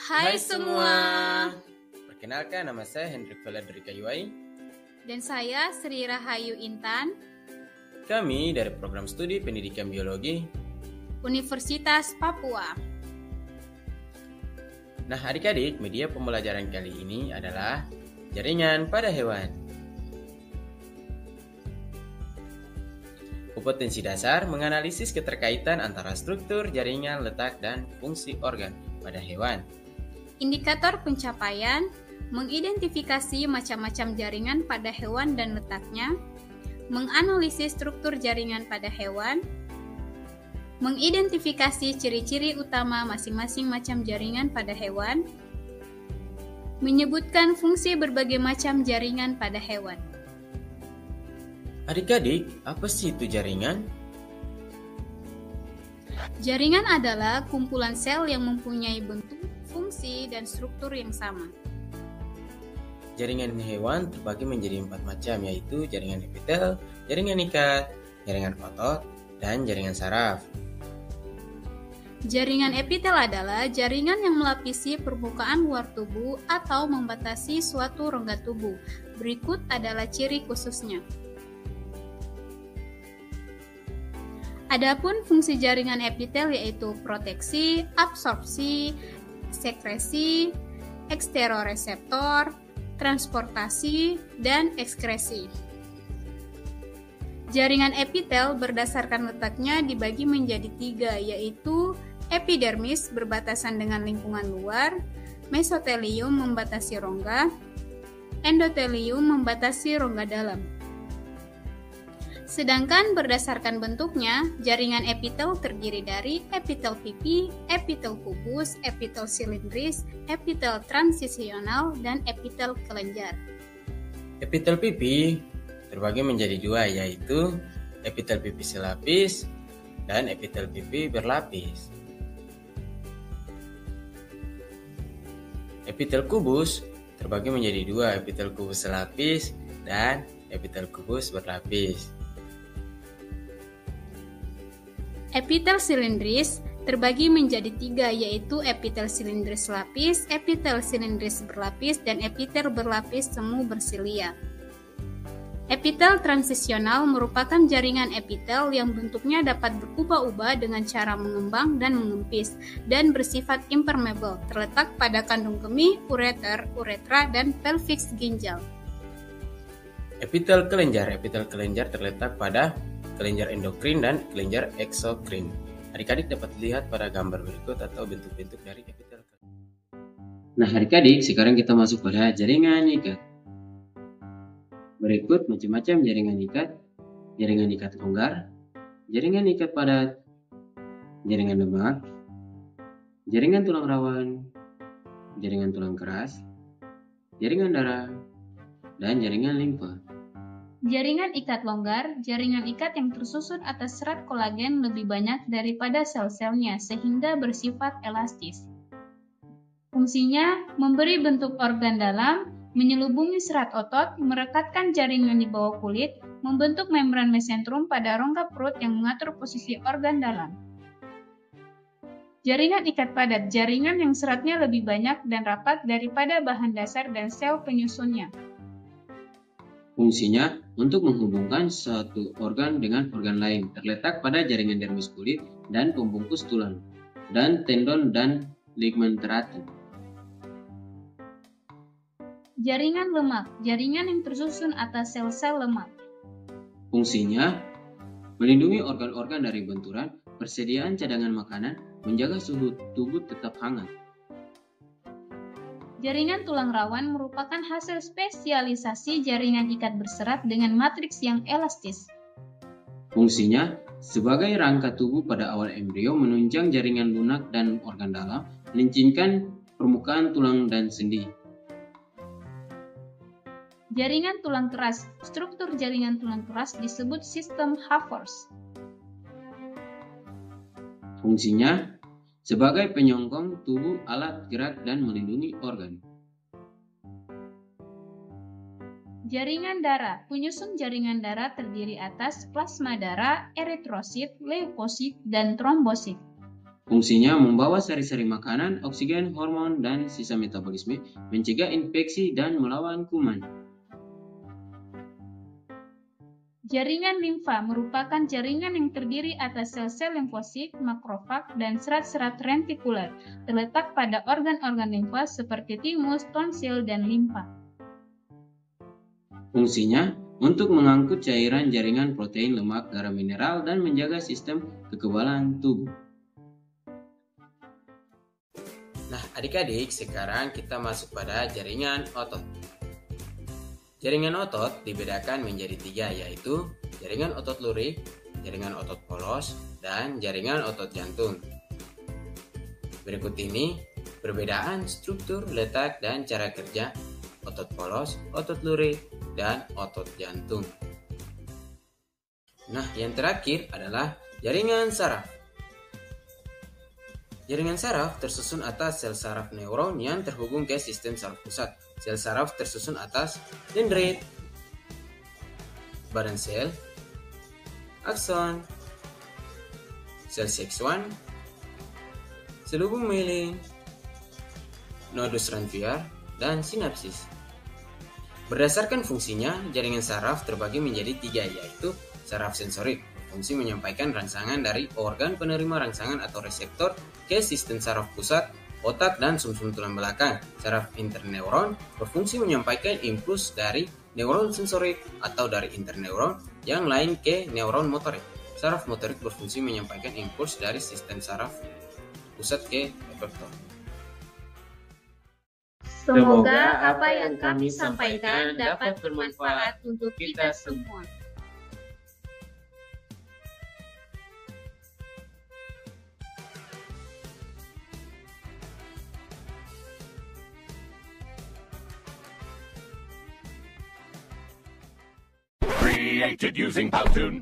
Hai semua. Perkenalkan, nama saya Hendrik Valadri Kayuai. Dan saya Sri Rahayu Intan. Kami dari Program Studi Pendidikan Biologi Universitas Papua. Nah, adik-adik, media pembelajaran kali ini adalah jaringan pada hewan. Kompetensi dasar menganalisis keterkaitan antara struktur, jaringan, letak, dan fungsi organ pada hewan. Indikator pencapaian, mengidentifikasi macam-macam jaringan pada hewan dan letaknya, menganalisis struktur jaringan pada hewan, mengidentifikasi ciri-ciri utama masing-masing macam jaringan pada hewan, menyebutkan fungsi berbagai macam jaringan pada hewan. Adik-adik, apa sih itu jaringan? Jaringan adalah kumpulan sel yang mempunyai bentuk, fungsi, dan struktur yang sama. Jaringan hewan terbagi menjadi 4 macam, yaitu jaringan epitel, jaringan ikat, jaringan otot, dan jaringan saraf. Jaringan epitel adalah jaringan yang melapisi permukaan luar tubuh atau membatasi suatu rongga tubuh. Berikut adalah ciri khususnya. Adapun fungsi jaringan epitel yaitu proteksi, absorpsi, sekresi, eksteroreseptor, transportasi, dan ekskresi. Jaringan epitel berdasarkan letaknya dibagi menjadi 3, yaitu epidermis berbatasan dengan lingkungan luar, mesotelium membatasi rongga, endotelium membatasi rongga dalam. Sedangkan berdasarkan bentuknya, jaringan epitel terdiri dari epitel pipi, epitel kubus, epitel silindris, epitel transisional, dan epitel kelenjar. Epitel pipi terbagi menjadi 2, yaitu epitel pipi selapis dan epitel pipi berlapis. Epitel kubus terbagi menjadi 2, epitel kubus selapis dan epitel kubus berlapis. Epitel silindris terbagi menjadi 3, yaitu epitel silindris lapis, epitel silindris berlapis, dan epitel berlapis semu bersilia. Epitel transisional merupakan jaringan epitel yang bentuknya dapat berubah-ubah dengan cara mengembang dan mengempis, dan bersifat impermeable, terletak pada kandung kemih, ureter, uretra, dan pelviks ginjal. Epitel kelenjar terletak pada kelenjar endokrin dan kelenjar eksokrin. Adik-adik dapat lihat pada gambar berikut atau bentuk-bentuk dari epitel. Nah, adik-adik, sekarang kita masuk pada jaringan ikat. Berikut macam-macam jaringan ikat longgar, jaringan ikat padat, jaringan lemak, jaringan tulang rawan, jaringan tulang keras, jaringan darah, dan jaringan limfa. Jaringan ikat longgar, jaringan ikat yang tersusun atas serat kolagen lebih banyak daripada sel-selnya sehingga bersifat elastis. Fungsinya memberi bentuk organ dalam, menyelubungi serat otot, merekatkan jaringan di bawah kulit, membentuk membran mesentrum pada rongga perut yang mengatur posisi organ dalam. Jaringan ikat padat, jaringan yang seratnya lebih banyak dan rapat daripada bahan dasar dan sel penyusunnya. Fungsinya untuk menghubungkan suatu organ dengan organ lain, terletak pada jaringan dermis kulit dan pembungkus tulang, dan tendon dan ligamen teratur. Jaringan lemak, jaringan yang tersusun atas sel-sel lemak. Fungsinya melindungi organ-organ dari benturan, persediaan cadangan makanan, menjaga suhu tubuh tetap hangat. Jaringan tulang rawan merupakan hasil spesialisasi jaringan ikat berserat dengan matriks yang elastis. Fungsinya sebagai rangka tubuh pada awal embrio, menunjang jaringan lunak dan organ dalam, melincinkan permukaan tulang dan sendi. Jaringan tulang keras, struktur jaringan tulang keras disebut sistem Havers. Fungsinya sebagai penyongkong tubuh, alat gerak, dan melindungi organ. Jaringan darah, penyusun jaringan darah terdiri atas plasma darah, eritrosit, leukosit, dan trombosit. Fungsinya membawa sari-sari makanan, oksigen, hormon, dan sisa metabolisme, mencegah infeksi dan melawan kuman. Jaringan limfa merupakan jaringan yang terdiri atas sel-sel limfosit, makrofag, dan serat-serat retikuler, terletak pada organ-organ limfa seperti timus, tonsil, dan limfa. Fungsinya untuk mengangkut cairan jaringan protein, lemak, garam mineral, dan menjaga sistem kekebalan tubuh. Nah, adik-adik, sekarang kita masuk pada jaringan otot. Jaringan otot dibedakan menjadi 3, yaitu jaringan otot lurik, jaringan otot polos, dan jaringan otot jantung. Berikut ini perbedaan struktur, letak, dan cara kerja otot polos, otot lurik, dan otot jantung. Nah, yang terakhir adalah jaringan saraf. Jaringan saraf tersusun atas sel saraf neuron yang terhubung ke sistem saraf pusat. Sel saraf tersusun atas dendrit, badan sel, akson, sel seksuan, sel hubung myelin, nodus ranvier, dan sinapsis. Berdasarkan fungsinya, jaringan saraf terbagi menjadi 3, yaitu saraf sensorik, fungsi menyampaikan rangsangan dari organ penerima rangsangan atau reseptor ke sistem saraf pusat, otak, dan sumsum tulang belakang. Saraf interneuron berfungsi menyampaikan impuls dari neuron sensorik atau dari interneuron yang lain ke neuron motorik. Saraf motorik berfungsi menyampaikan impuls dari sistem saraf pusat ke efektor. Semoga apa yang kami sampaikan dapat bermanfaat untuk kita semua. Created using Powtoon.